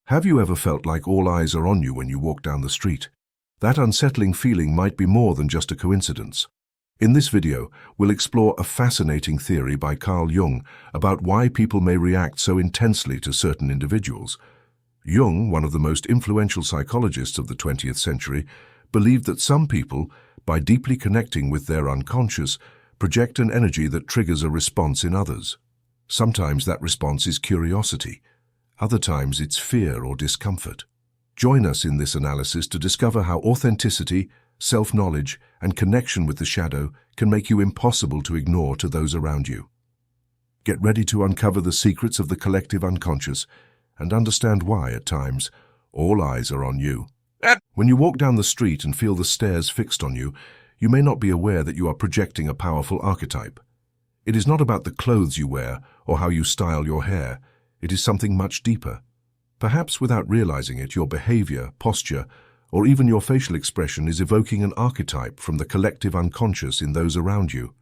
Have you ever felt like all eyes are on you when you walk down the street? That unsettling feeling might be more than just a coincidence. In this video, we'll explore a fascinating theory by Carl Jung about why people may react so intensely to certain individuals. Jung, one of the most influential psychologists of the 20th century, believed that some people, by deeply connecting with their unconscious, project an energy that triggers a response in others. Sometimes that response is curiosity. Other times it's fear or discomfort. Join us in this analysis to discover how authenticity, self-knowledge, and connection with the shadow can make you impossible to ignore to those around you. Get ready to uncover the secrets of the collective unconscious and understand why, at times, all eyes are on you. When you walk down the street and feel the stares fixed on you, you may not be aware that you are projecting a powerful archetype. It is not about the clothes you wear or how you style your hair. It is something much deeper. Perhaps without realizing it, your behavior, posture, or even your facial expression is evoking an archetype from the collective unconscious in those around you.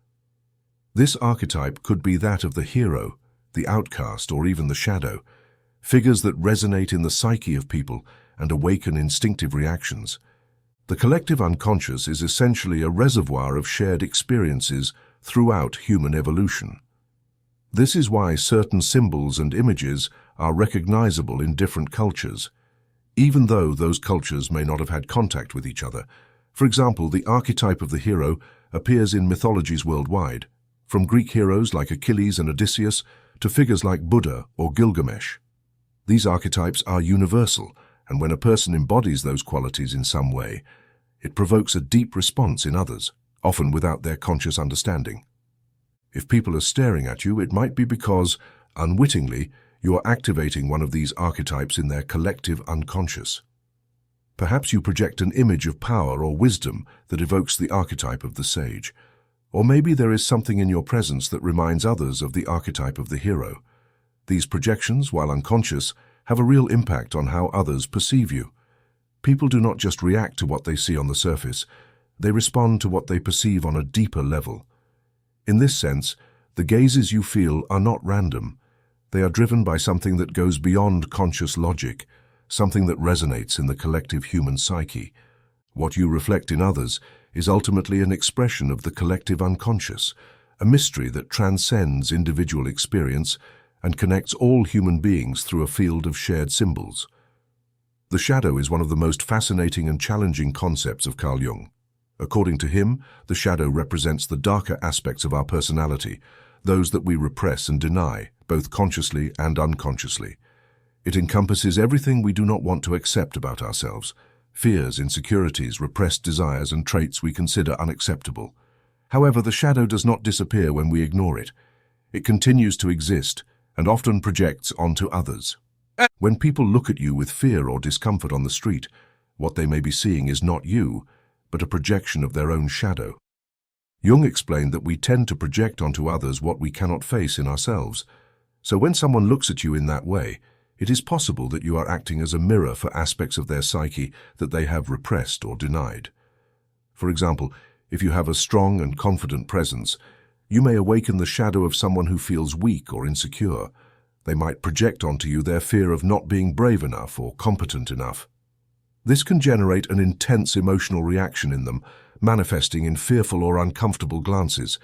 This archetype could be that of the hero, the outcast, or even the shadow, figures that resonate in the psyche of people and awaken instinctive reactions. The collective unconscious is essentially a reservoir of shared experiences throughout human evolution. This is why certain symbols and images are recognizable in different cultures, even though those cultures may not have had contact with each other. For example, the archetype of the hero appears in mythologies worldwide, from Greek heroes like Achilles and Odysseus to figures like Buddha or Gilgamesh. These archetypes are universal, and when a person embodies those qualities in some way, it provokes a deep response in others, often without their conscious understanding. If people are staring at you, it might be because, unwittingly, you are activating one of these archetypes in their collective unconscious. Perhaps you project an image of power or wisdom that evokes the archetype of the sage. Or maybe there is something in your presence that reminds others of the archetype of the hero. These projections, while unconscious, have a real impact on how others perceive you. People do not just react to what they see on the surface, they respond to what they perceive on a deeper level. In this sense, the gazes you feel are not random. They are driven by something that goes beyond conscious logic, something that resonates in the collective human psyche. What you reflect in others is ultimately an expression of the collective unconscious, a mystery that transcends individual experience and connects all human beings through a field of shared symbols. The shadow is one of the most fascinating and challenging concepts of Carl Jung. According to him, the shadow represents the darker aspects of our personality, those that we repress and deny, both consciously and unconsciously. It encompasses everything we do not want to accept about ourselves: fears, insecurities, repressed desires, and traits we consider unacceptable. However, the shadow does not disappear when we ignore it. It continues to exist and often projects onto others. When people look at you with fear or discomfort on the street, what they may be seeing is not you, but a projection of their own shadow. Jung explained that we tend to project onto others what we cannot face in ourselves. So when someone looks at you in that way, it is possible that you are acting as a mirror for aspects of their psyche that they have repressed or denied. For example, if you have a strong and confident presence, you may awaken the shadow of someone who feels weak or insecure. They might project onto you their fear of not being brave enough or competent enough. This can generate an intense emotional reaction in them, manifesting in fearful or uncomfortable glances.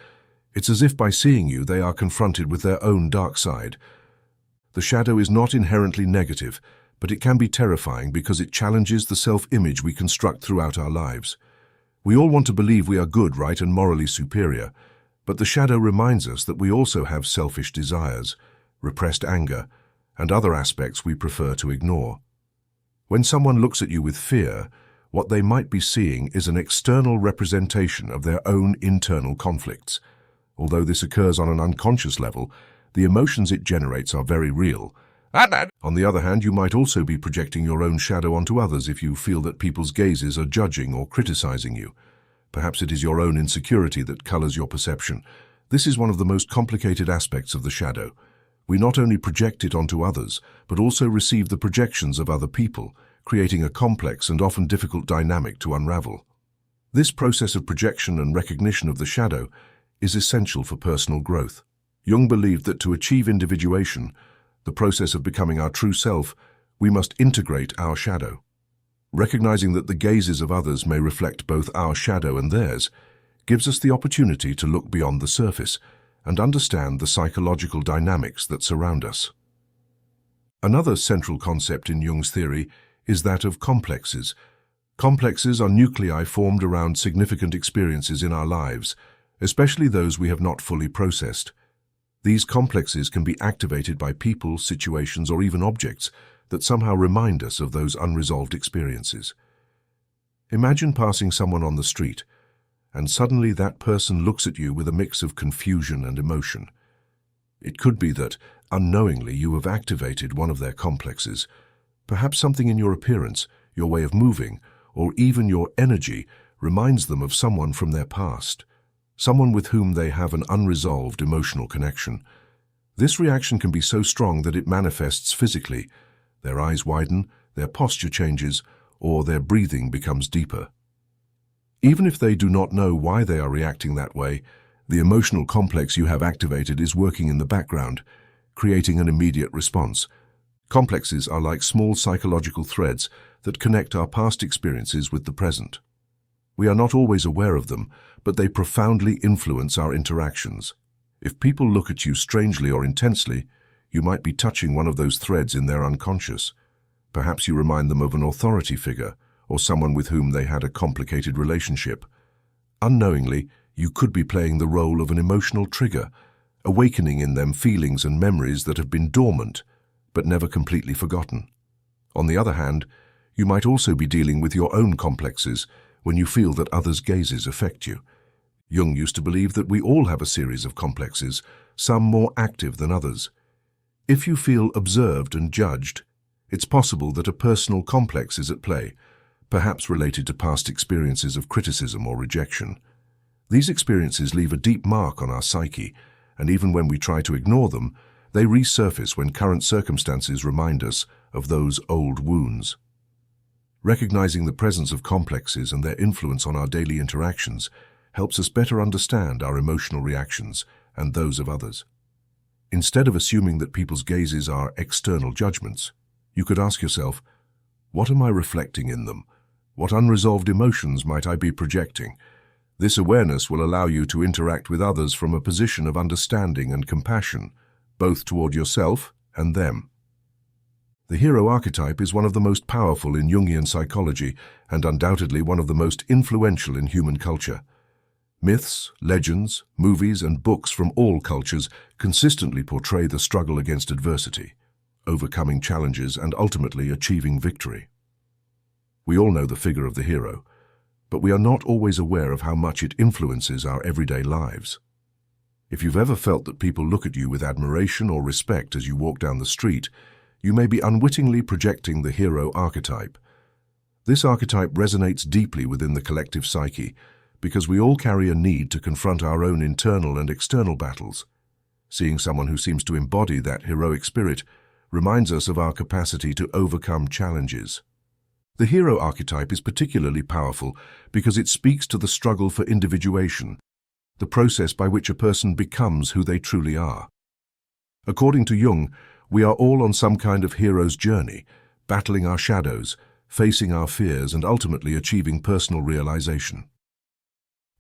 It's as if by seeing you, they are confronted with their own dark side. The shadow is not inherently negative, but it can be terrifying because it challenges the self-image we construct throughout our lives. We all want to believe we are good, right, and morally superior, but the shadow reminds us that we also have selfish desires, repressed anger, and other aspects we prefer to ignore. When someone looks at you with fear, what they might be seeing is an external representation of their own internal conflicts. Although this occurs on an unconscious level, the emotions it generates are very real. On the other hand, you might also be projecting your own shadow onto others if you feel that people's gazes are judging or criticizing you. Perhaps it is your own insecurity that colors your perception. This is one of the most complicated aspects of the shadow. We not only project it onto others, but also receive the projections of other people, creating a complex and often difficult dynamic to unravel. This process of projection and recognition of the shadow is essential for personal growth. Jung believed that to achieve individuation, the process of becoming our true self, we must integrate our shadow. Recognizing that the gazes of others may reflect both our shadow and theirs gives us the opportunity to look beyond the surface and understand the psychological dynamics that surround us. Another central concept in Jung's theory is that of complexes. Complexes are nuclei formed around significant experiences in our lives, especially those we have not fully processed. These complexes can be activated by people, situations, or even objects that somehow remind us of those unresolved experiences. Imagine passing someone on the street, and suddenly that person looks at you with a mix of confusion and emotion. It could be that, unknowingly, you have activated one of their complexes. Perhaps something in your appearance, your way of moving, or even your energy reminds them of someone from their past, someone with whom they have an unresolved emotional connection. This reaction can be so strong that it manifests physically. Their eyes widen, their posture changes, or their breathing becomes deeper. Even if they do not know why they are reacting that way, the emotional complex you have activated is working in the background, creating an immediate response. Complexes are like small psychological threads that connect our past experiences with the present. We are not always aware of them, but they profoundly influence our interactions. If people look at you strangely or intensely, you might be touching one of those threads in their unconscious. Perhaps you remind them of an authority figure or someone with whom they had a complicated relationship. Unknowingly, you could be playing the role of an emotional trigger, awakening in them feelings and memories that have been dormant, but never completely forgotten. On the other hand, you might also be dealing with your own complexes when you feel that others' gazes affect you. Jung used to believe that we all have a series of complexes, some more active than others. If you feel observed and judged, it's possible that a personal complex is at play, perhaps related to past experiences of criticism or rejection. These experiences leave a deep mark on our psyche, and even when we try to ignore them, they resurface when current circumstances remind us of those old wounds. Recognizing the presence of complexes and their influence on our daily interactions helps us better understand our emotional reactions and those of others. Instead of assuming that people's gazes are external judgments, you could ask yourself, what am I reflecting in them? What unresolved emotions might I be projecting? This awareness will allow you to interact with others from a position of understanding and compassion, both toward yourself and them. The hero archetype is one of the most powerful in Jungian psychology and undoubtedly one of the most influential in human culture. Myths, legends, movies, and books from all cultures consistently portray the struggle against adversity, overcoming challenges, and ultimately achieving victory. We all know the figure of the hero, but we are not always aware of how much it influences our everyday lives. If you've ever felt that people look at you with admiration or respect as you walk down the street, you may be unwittingly projecting the hero archetype. This archetype resonates deeply within the collective psyche because we all carry a need to confront our own internal and external battles. Seeing someone who seems to embody that heroic spirit reminds us of our capacity to overcome challenges. The hero archetype is particularly powerful because it speaks to the struggle for individuation, the process by which a person becomes who they truly are. According to Jung, we are all on some kind of hero's journey, battling our shadows, facing our fears, and ultimately achieving personal realization.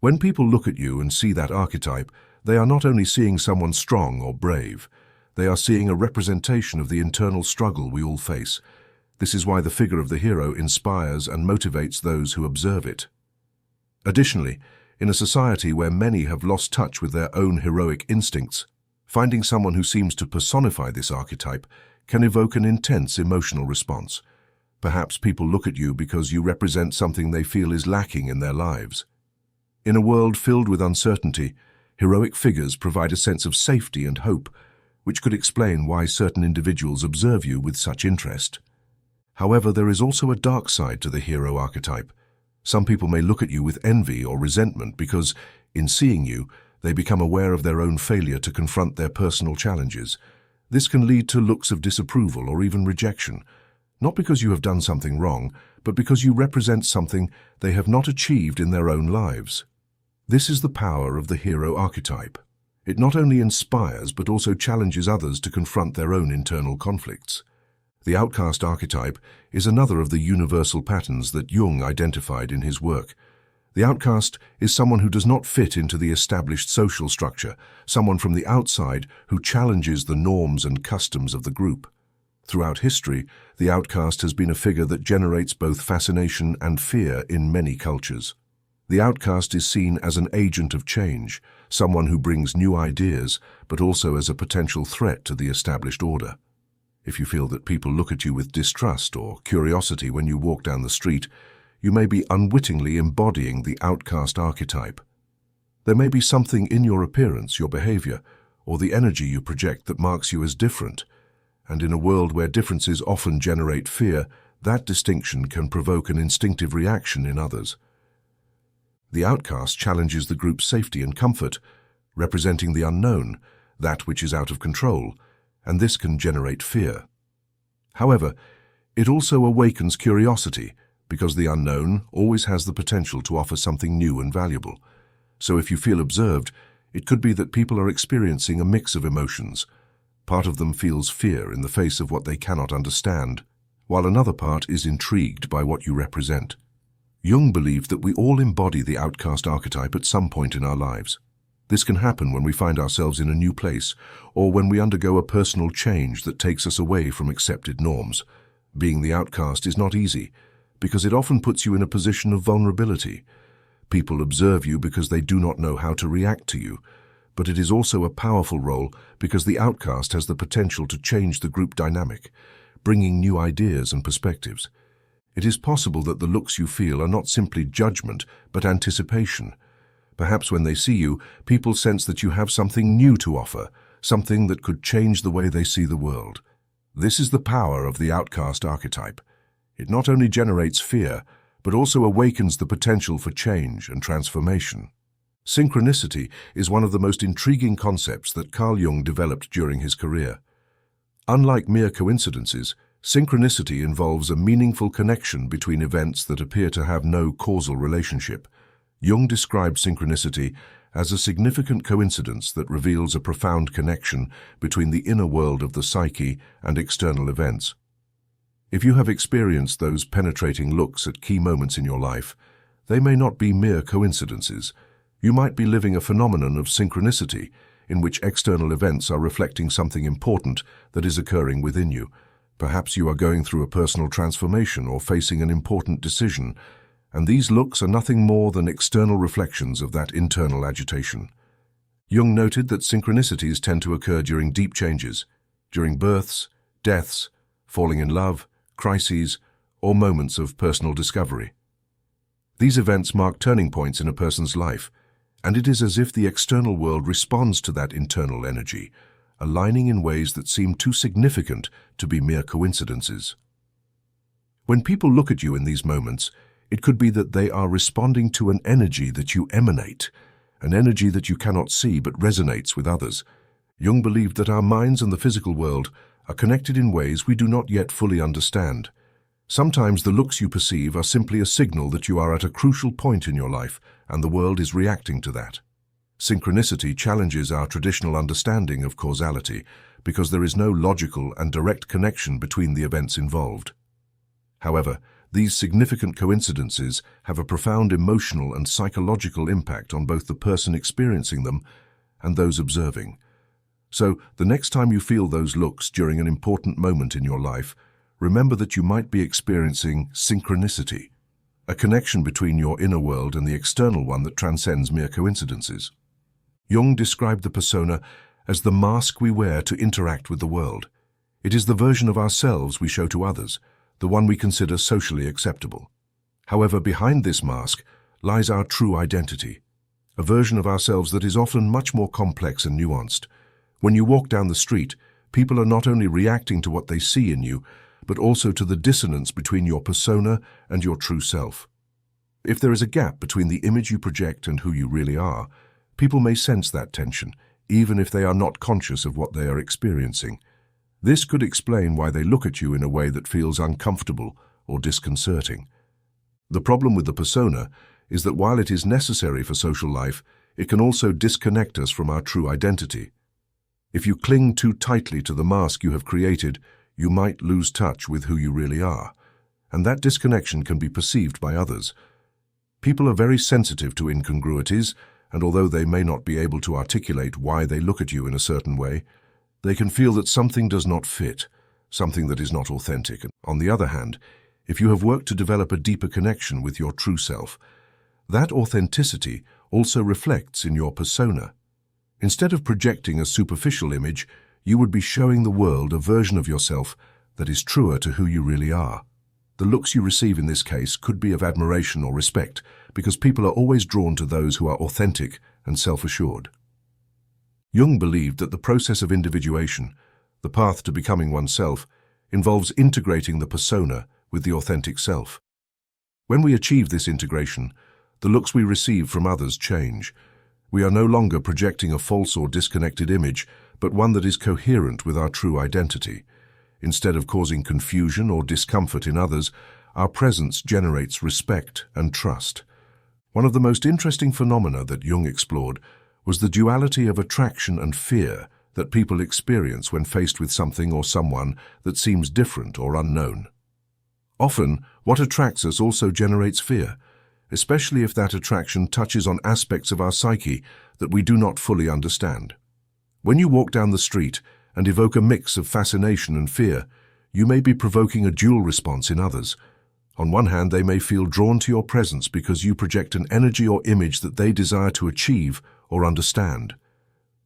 When people look at you and see that archetype, they are not only seeing someone strong or brave, they are seeing a representation of the internal struggle we all face. This is why the figure of the hero inspires and motivates those who observe it. Additionally, in a society where many have lost touch with their own heroic instincts, finding someone who seems to personify this archetype can evoke an intense emotional response. Perhaps people look at you because you represent something they feel is lacking in their lives. In a world filled with uncertainty, heroic figures provide a sense of safety and hope, which could explain why certain individuals observe you with such interest. However, there is also a dark side to the hero archetype. Some people may look at you with envy or resentment because, in seeing you, they become aware of their own failure to confront their personal challenges. This can lead to looks of disapproval or even rejection, not because you have done something wrong, but because you represent something they have not achieved in their own lives. This is the power of the hero archetype. It not only inspires but also challenges others to confront their own internal conflicts. The outcast archetype is another of the universal patterns that Jung identified in his work. The outcast is someone who does not fit into the established social structure, someone from the outside who challenges the norms and customs of the group. Throughout history, the outcast has been a figure that generates both fascination and fear in many cultures. The outcast is seen as an agent of change, someone who brings new ideas, but also as a potential threat to the established order. If you feel that people look at you with distrust or curiosity when you walk down the street, you may be unwittingly embodying the outcast archetype. There may be something in your appearance, your behavior, or the energy you project that marks you as different. And in a world where differences often generate fear, that distinction can provoke an instinctive reaction in others. The outcast challenges the group's safety and comfort, representing the unknown, that which is out of control, and this can generate fear. However, it also awakens curiosity, because the unknown always has the potential to offer something new and valuable. So if you feel observed, it could be that people are experiencing a mix of emotions. Part of them feels fear in the face of what they cannot understand, while another part is intrigued by what you represent. Jung believed that we all embody the outcast archetype at some point in our lives. This can happen when we find ourselves in a new place, or when we undergo a personal change that takes us away from accepted norms. Being the outcast is not easy, because it often puts you in a position of vulnerability. People observe you because they do not know how to react to you, but it is also a powerful role because the outcast has the potential to change the group dynamic, bringing new ideas and perspectives. It is possible that the looks you feel are not simply judgment, but anticipation. Perhaps when they see you, people sense that you have something new to offer, something that could change the way they see the world. This is the power of the outcast archetype. It not only generates fear, but also awakens the potential for change and transformation. Synchronicity is one of the most intriguing concepts that Carl Jung developed during his career. Unlike mere coincidences, synchronicity involves a meaningful connection between events that appear to have no causal relationship. Jung described synchronicity as a significant coincidence that reveals a profound connection between the inner world of the psyche and external events. If you have experienced those penetrating looks at key moments in your life, they may not be mere coincidences. You might be living a phenomenon of synchronicity, in which external events are reflecting something important that is occurring within you. Perhaps you are going through a personal transformation or facing an important decision, and these looks are nothing more than external reflections of that internal agitation. Jung noted that synchronicities tend to occur during deep changes, during births, deaths, falling in love, crises, or moments of personal discovery. These events mark turning points in a person's life, and it is as if the external world responds to that internal energy, aligning in ways that seem too significant to be mere coincidences. When people look at you in these moments, it could be that they are responding to an energy that you emanate, an energy that you cannot see but resonates with others. Jung believed that our minds and the physical world are connected in ways we do not yet fully understand. Sometimes the looks you perceive are simply a signal that you are at a crucial point in your life and the world is reacting to that. Synchronicity challenges our traditional understanding of causality because there is no logical and direct connection between the events involved. However, these significant coincidences have a profound emotional and psychological impact on both the person experiencing them and those observing. So, the next time you feel those looks during an important moment in your life, remember that you might be experiencing synchronicity, a connection between your inner world and the external one that transcends mere coincidences. Jung described the persona as the mask we wear to interact with the world. It is the version of ourselves we show to others, the one we consider socially acceptable. However, behind this mask lies our true identity, a version of ourselves that is often much more complex and nuanced. When you walk down the street, people are not only reacting to what they see in you, but also to the dissonance between your persona and your true self. If there is a gap between the image you project and who you really are, people may sense that tension, even if they are not conscious of what they are experiencing. This could explain why they look at you in a way that feels uncomfortable or disconcerting. The problem with the persona is that while it is necessary for social life, it can also disconnect us from our true identity. If you cling too tightly to the mask you have created, you might lose touch with who you really are, and that disconnection can be perceived by others. People are very sensitive to incongruities, and although they may not be able to articulate why they look at you in a certain way, they can feel that something does not fit, something that is not authentic. On the other hand, if you have worked to develop a deeper connection with your true self, that authenticity also reflects in your persona. Instead of projecting a superficial image, you would be showing the world a version of yourself that is truer to who you really are. The looks you receive in this case could be of admiration or respect, because people are always drawn to those who are authentic and self-assured. Jung believed that the process of individuation, the path to becoming oneself, involves integrating the persona with the authentic self. When we achieve this integration, the looks we receive from others change. We are no longer projecting a false or disconnected image, but one that is coherent with our true identity. Instead of causing confusion or discomfort in others, our presence generates respect and trust. One of the most interesting phenomena that Jung explored was the duality of attraction and fear that people experience when faced with something or someone that seems different or unknown. Often, what attracts us also generates fear, especially if that attraction touches on aspects of our psyche that we do not fully understand. When you walk down the street and evoke a mix of fascination and fear, you may be provoking a dual response in others. On one hand, they may feel drawn to your presence because you project an energy or image that they desire to achieve or understand.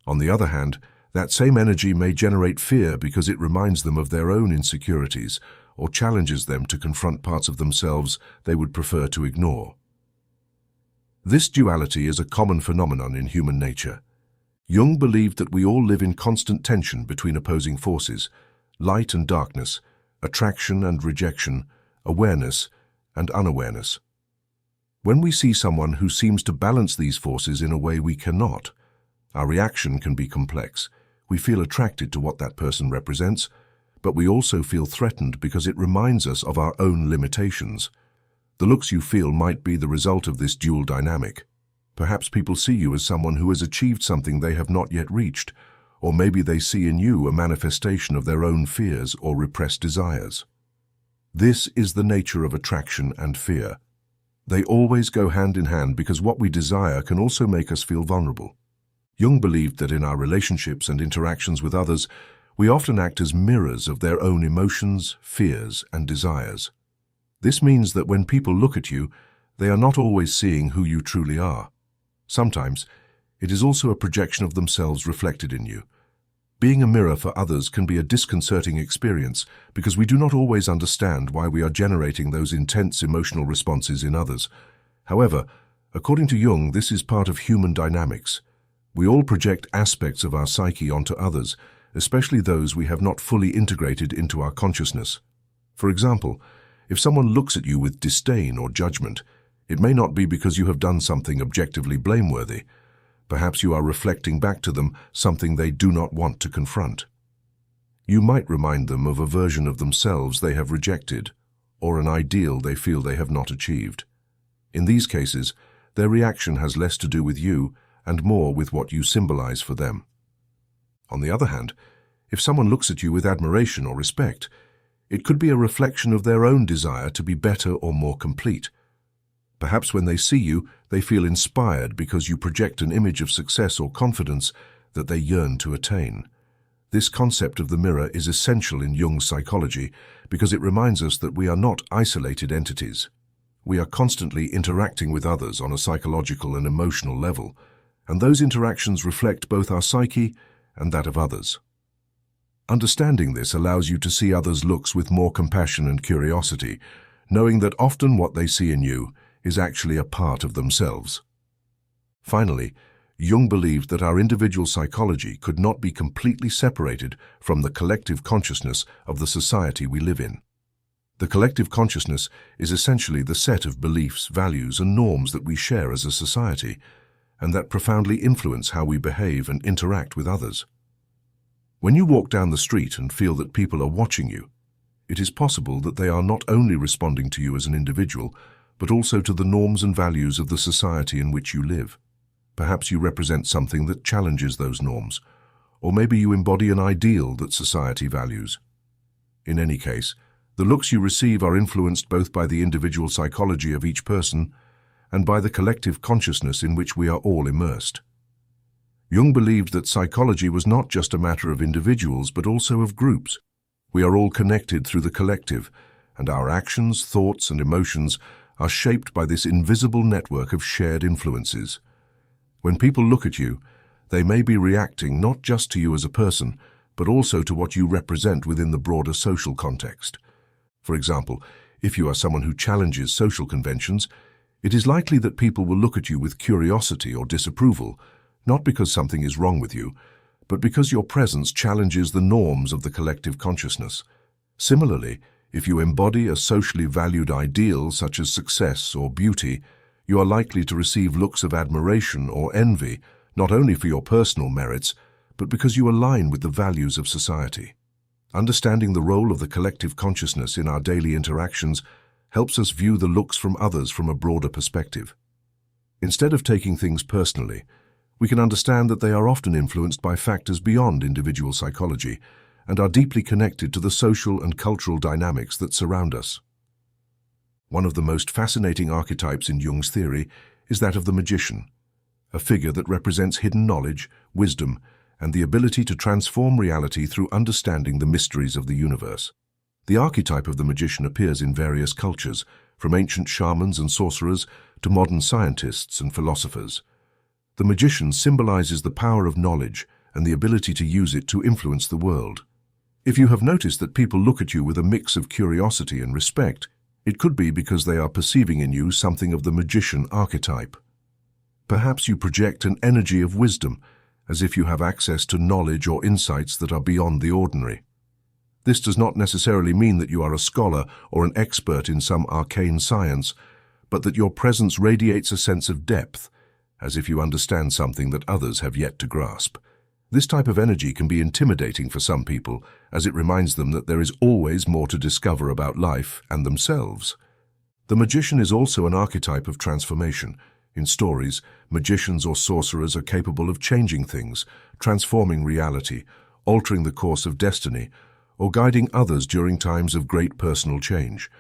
On the other hand, that same energy may generate fear because it reminds them of their own insecurities or challenges them to confront parts of themselves they would prefer to ignore. This duality is a common phenomenon in human nature. Jung believed that we all live in constant tension between opposing forces, light and darkness, attraction and rejection, awareness and unawareness. When we see someone who seems to balance these forces in a way we cannot, our reaction can be complex. We feel attracted to what that person represents, but we also feel threatened because it reminds us of our own limitations. The looks you feel might be the result of this dual dynamic. Perhaps people see you as someone who has achieved something they have not yet reached, or maybe they see in you a manifestation of their own fears or repressed desires. This is the nature of attraction and fear. They always go hand in hand because what we desire can also make us feel vulnerable. Jung believed that in our relationships and interactions with others, we often act as mirrors of their own emotions, fears, and desires. This means that when people look at you, they are not always seeing who you truly are. Sometimes, it is also a projection of themselves reflected in you. Being a mirror for others can be a disconcerting experience because we do not always understand why we are generating those intense emotional responses in others. However, according to Jung, this is part of human dynamics. We all project aspects of our psyche onto others, especially those we have not fully integrated into our consciousness. For example, if someone looks at you with disdain or judgment, it may not be because you have done something objectively blameworthy. Perhaps you are reflecting back to them something they do not want to confront. You might remind them of a version of themselves they have rejected, or an ideal they feel they have not achieved. In these cases, their reaction has less to do with you and more with what you symbolize for them. On the other hand, if someone looks at you with admiration or respect, it could be a reflection of their own desire to be better or more complete. Perhaps when they see you, they feel inspired because you project an image of success or confidence that they yearn to attain. This concept of the mirror is essential in Jung's psychology because it reminds us that we are not isolated entities. We are constantly interacting with others on a psychological and emotional level, and those interactions reflect both our psyche and that of others. Understanding this allows you to see others' looks with more compassion and curiosity, knowing that often what they see in you is actually a part of themselves. Finally, Jung believed that our individual psychology could not be completely separated from the collective consciousness of the society we live in. The collective consciousness is essentially the set of beliefs, values, and norms that we share as a society, and that profoundly influence how we behave and interact with others. When you walk down the street and feel that people are watching you, it is possible that they are not only responding to you as an individual, but also to the norms and values of the society in which you live. Perhaps you represent something that challenges those norms, or maybe you embody an ideal that society values. In any case, the looks you receive are influenced both by the individual psychology of each person and by the collective consciousness in which we are all immersed. Jung believed that psychology was not just a matter of individuals, but also of groups. We are all connected through the collective, and our actions, thoughts, and emotions are shaped by this invisible network of shared influences. When people look at you, they may be reacting not just to you as a person, but also to what you represent within the broader social context. For example, if you are someone who challenges social conventions, it is likely that people will look at you with curiosity or disapproval, not because something is wrong with you, but because your presence challenges the norms of the collective consciousness. Similarly, if you embody a socially valued ideal such as success or beauty, you are likely to receive looks of admiration or envy, not only for your personal merits, but because you align with the values of society. Understanding the role of the collective consciousness in our daily interactions helps us view the looks from others from a broader perspective. Instead of taking things personally, we can understand that they are often influenced by factors beyond individual psychology and are deeply connected to the social and cultural dynamics that surround us. One of the most fascinating archetypes in Jung's theory is that of the magician, a figure that represents hidden knowledge, wisdom, and the ability to transform reality through understanding the mysteries of the universe. The archetype of the magician appears in various cultures, from ancient shamans and sorcerers to modern scientists and philosophers. The magician symbolizes the power of knowledge and the ability to use it to influence the world. If you have noticed that people look at you with a mix of curiosity and respect, it could be because they are perceiving in you something of the magician archetype. Perhaps you project an energy of wisdom, as if you have access to knowledge or insights that are beyond the ordinary. This does not necessarily mean that you are a scholar or an expert in some arcane science, but that your presence radiates a sense of depth, as if you understand something that others have yet to grasp. This type of energy can be intimidating for some people, as it reminds them that there is always more to discover about life and themselves. The magician is also an archetype of transformation. In stories, magicians or sorcerers are capable of changing things, transforming reality, altering the course of destiny, or guiding others during times of great personal change.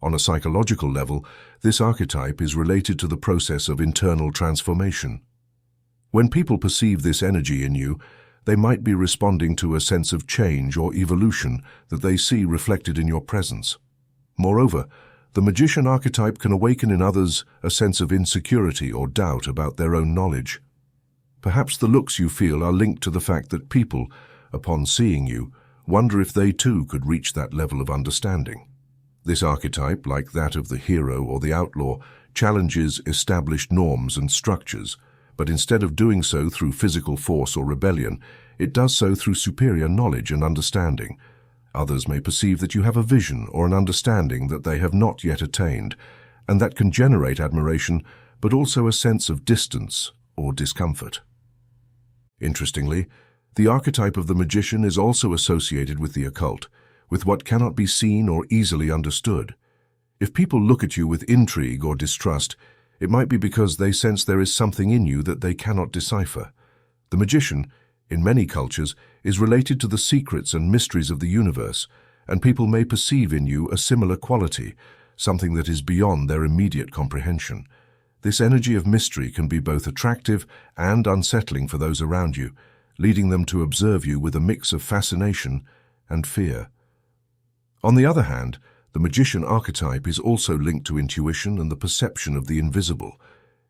On a psychological level, this archetype is related to the process of internal transformation. When people perceive this energy in you, they might be responding to a sense of change or evolution that they see reflected in your presence. Moreover, the magician archetype can awaken in others a sense of insecurity or doubt about their own knowledge. Perhaps the looks you feel are linked to the fact that people, upon seeing you, wonder if they too could reach that level of understanding. This archetype, like that of the hero or the outlaw, challenges established norms and structures, but instead of doing so through physical force or rebellion, it does so through superior knowledge and understanding. Others may perceive that you have a vision or an understanding that they have not yet attained, and that can generate admiration, but also a sense of distance or discomfort. Interestingly, the archetype of the magician is also associated with the occult, with what cannot be seen or easily understood. If people look at you with intrigue or distrust, it might be because they sense there is something in you that they cannot decipher. The magician, in many cultures, is related to the secrets and mysteries of the universe, and people may perceive in you a similar quality, something that is beyond their immediate comprehension. This energy of mystery can be both attractive and unsettling for those around you, leading them to observe you with a mix of fascination and fear. On the other hand, the magician archetype is also linked to intuition and the perception of the invisible.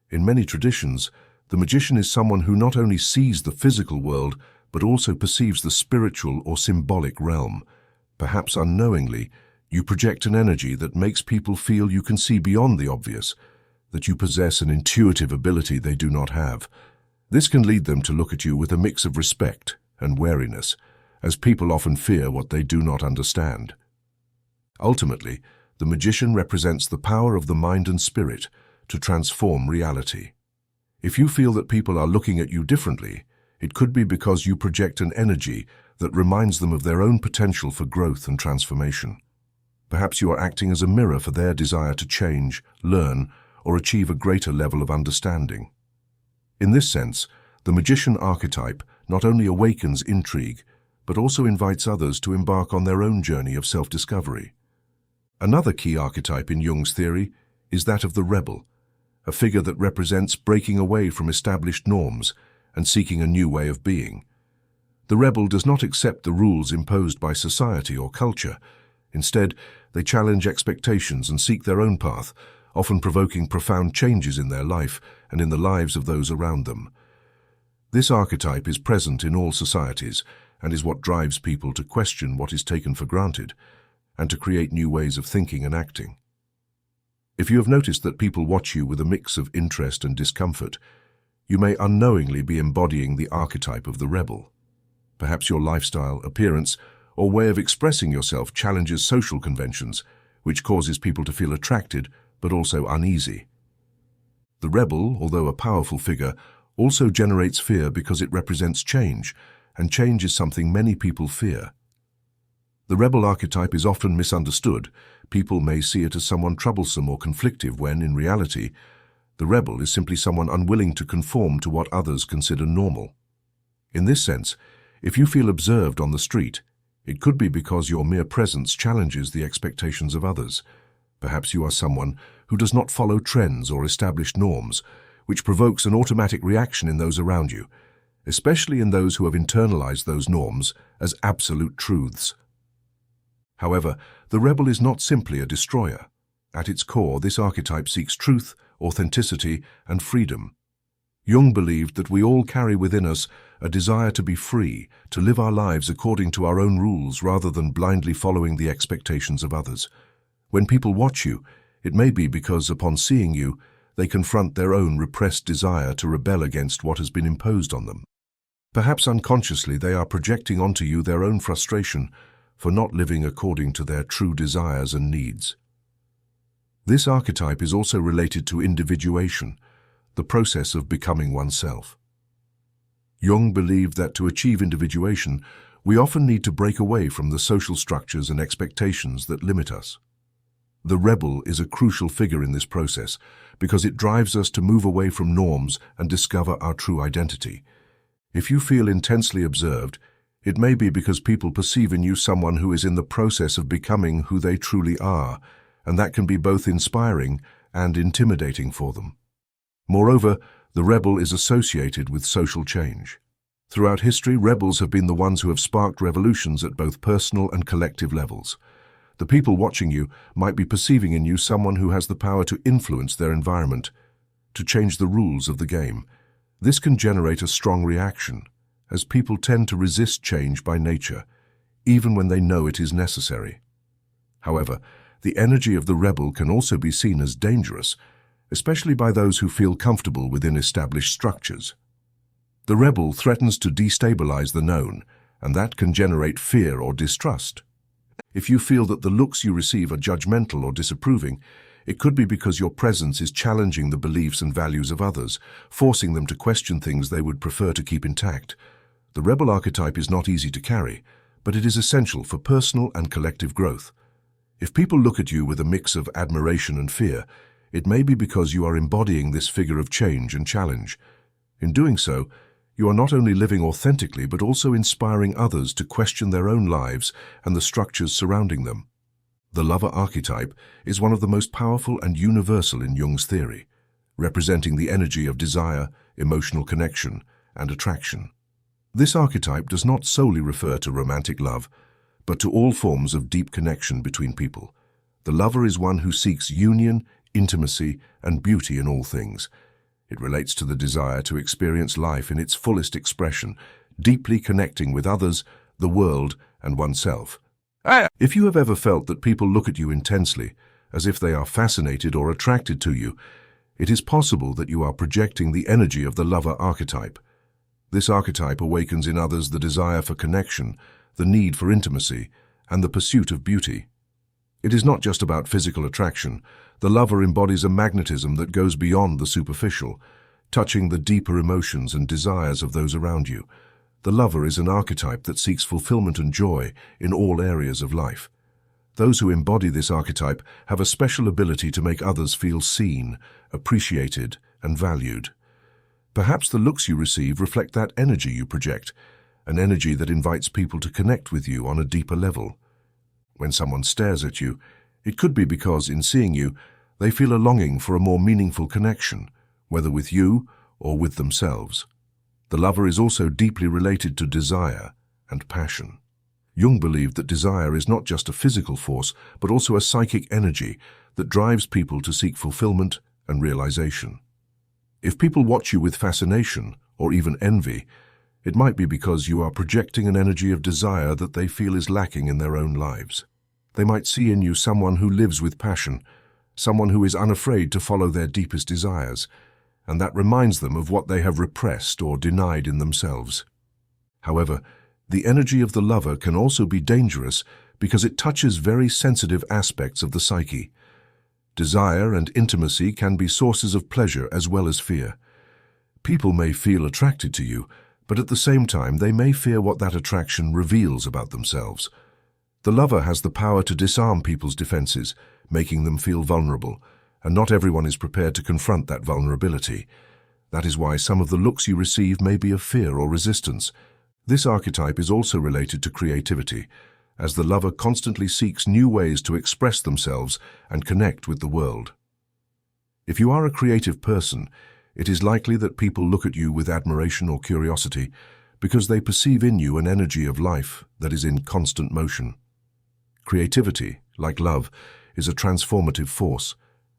In many traditions, the magician is someone who not only sees the physical world, but also perceives the spiritual or symbolic realm. Perhaps unknowingly, you project an energy that makes people feel you can see beyond the obvious, that you possess an intuitive ability they do not have. This can lead them to look at you with a mix of respect and wariness, as people often fear what they do not understand. Ultimately, the magician represents the power of the mind and spirit to transform reality. If you feel that people are looking at you differently, it could be because you project an energy that reminds them of their own potential for growth and transformation. Perhaps you are acting as a mirror for their desire to change, learn, or achieve a greater level of understanding. In this sense, the magician archetype not only awakens intrigue, but also invites others to embark on their own journey of self-discovery. Another key archetype in Jung's theory is that of the rebel, a figure that represents breaking away from established norms and seeking a new way of being. The rebel does not accept the rules imposed by society or culture. Instead, they challenge expectations and seek their own path, often provoking profound changes in their life and in the lives of those around them. This archetype is present in all societies and is what drives people to question what is taken for granted and to create new ways of thinking and acting. If you have noticed that people watch you with a mix of interest and discomfort, you may unknowingly be embodying the archetype of the rebel. Perhaps your lifestyle, appearance, or way of expressing yourself challenges social conventions, which causes people to feel attracted but also uneasy. The rebel, although a powerful figure, also generates fear because it represents change, and change is something many people fear. The rebel archetype is often misunderstood. People may see it as someone troublesome or conflictive when, in reality, the rebel is simply someone unwilling to conform to what others consider normal. In this sense, if you feel observed on the street, it could be because your mere presence challenges the expectations of others. Perhaps you are someone who does not follow trends or established norms, which provokes an automatic reaction in those around you, especially in those who have internalized those norms as absolute truths. However, the rebel is not simply a destroyer. At its core, this archetype seeks truth, authenticity, and freedom. Jung believed that we all carry within us a desire to be free, to live our lives according to our own rules rather than blindly following the expectations of others. When people watch you, it may be because, upon seeing you, they confront their own repressed desire to rebel against what has been imposed on them. Perhaps unconsciously they are projecting onto you their own frustration for not living according to their true desires and needs. This archetype is also related to individuation, the process of becoming oneself. Jung believed that to achieve individuation, we often need to break away from the social structures and expectations that limit us. The rebel is a crucial figure in this process because it drives us to move away from norms and discover our true identity. If you feel intensely observed, it may be because people perceive in you someone who is in the process of becoming who they truly are, and that can be both inspiring and intimidating for them. Moreover, the rebel is associated with social change. Throughout history, rebels have been the ones who have sparked revolutions at both personal and collective levels. The people watching you might be perceiving in you someone who has the power to influence their environment, to change the rules of the game. This can generate a strong reaction, as people tend to resist change by nature, even when they know it is necessary. However, the energy of the rebel can also be seen as dangerous, especially by those who feel comfortable within established structures. The rebel threatens to destabilize the known, and that can generate fear or distrust. If you feel that the looks you receive are judgmental or disapproving, it could be because your presence is challenging the beliefs and values of others, forcing them to question things they would prefer to keep intact. The rebel archetype is not easy to carry, but it is essential for personal and collective growth. If people look at you with a mix of admiration and fear, it may be because you are embodying this figure of change and challenge. In doing so, you are not only living authentically but also inspiring others to question their own lives and the structures surrounding them. The lover archetype is one of the most powerful and universal in Jung's theory, representing the energy of desire, emotional connection, and attraction. This archetype does not solely refer to romantic love, but to all forms of deep connection between people. The lover is one who seeks union, intimacy, and beauty in all things. It relates to the desire to experience life in its fullest expression, deeply connecting with others, the world, and oneself. If you have ever felt that people look at you intensely, as if they are fascinated or attracted to you, it is possible that you are projecting the energy of the lover archetype. This archetype awakens in others the desire for connection, the need for intimacy, and the pursuit of beauty. It is not just about physical attraction. The lover embodies a magnetism that goes beyond the superficial, touching the deeper emotions and desires of those around you. The lover is an archetype that seeks fulfillment and joy in all areas of life. Those who embody this archetype have a special ability to make others feel seen, appreciated, and valued. Perhaps the looks you receive reflect that energy you project, an energy that invites people to connect with you on a deeper level. When someone stares at you, it could be because, in seeing you, they feel a longing for a more meaningful connection, whether with you or with themselves. The lover is also deeply related to desire and passion. Jung believed that desire is not just a physical force, but also a psychic energy that drives people to seek fulfillment and realization. If people watch you with fascination or even envy, it might be because you are projecting an energy of desire that they feel is lacking in their own lives. They might see in you someone who lives with passion, someone who is unafraid to follow their deepest desires, and that reminds them of what they have repressed or denied in themselves. However, the energy of the lover can also be dangerous because it touches very sensitive aspects of the psyche. Desire and intimacy can be sources of pleasure as well as fear. People may feel attracted to you, but at the same time they may fear what that attraction reveals about themselves. The lover has the power to disarm people's defenses, making them feel vulnerable, and not everyone is prepared to confront that vulnerability. That is why some of the looks you receive may be of fear or resistance. This archetype is also related to creativity, as the lover constantly seeks new ways to express themselves and connect with the world. If you are a creative person, it is likely that people look at you with admiration or curiosity because they perceive in you an energy of life that is in constant motion. Creativity, like love, is a transformative force,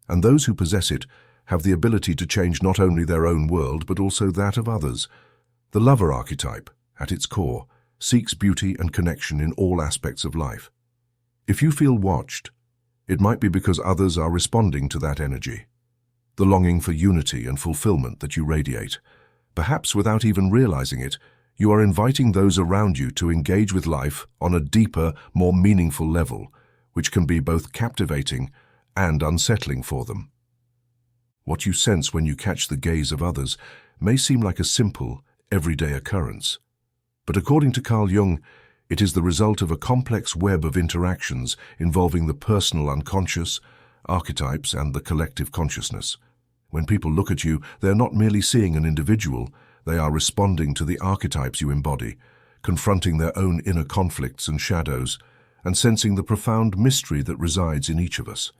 and those who possess it have the ability to change not only their own world but also that of others. The lover archetype, at its core, seeks beauty and connection in all aspects of life. If you feel watched, it might be because others are responding to that energy, the longing for unity and fulfillment that you radiate. Perhaps without even realizing it, you are inviting those around you to engage with life on a deeper, more meaningful level, which can be both captivating and unsettling for them. What you sense when you catch the gaze of others may seem like a simple, everyday occurrence. But according to Carl Jung, it is the result of a complex web of interactions involving the personal unconscious, archetypes, and the collective consciousness. When people look at you, they are not merely seeing an individual, they are responding to the archetypes you embody, confronting their own inner conflicts and shadows, and sensing the profound mystery that resides in each of us.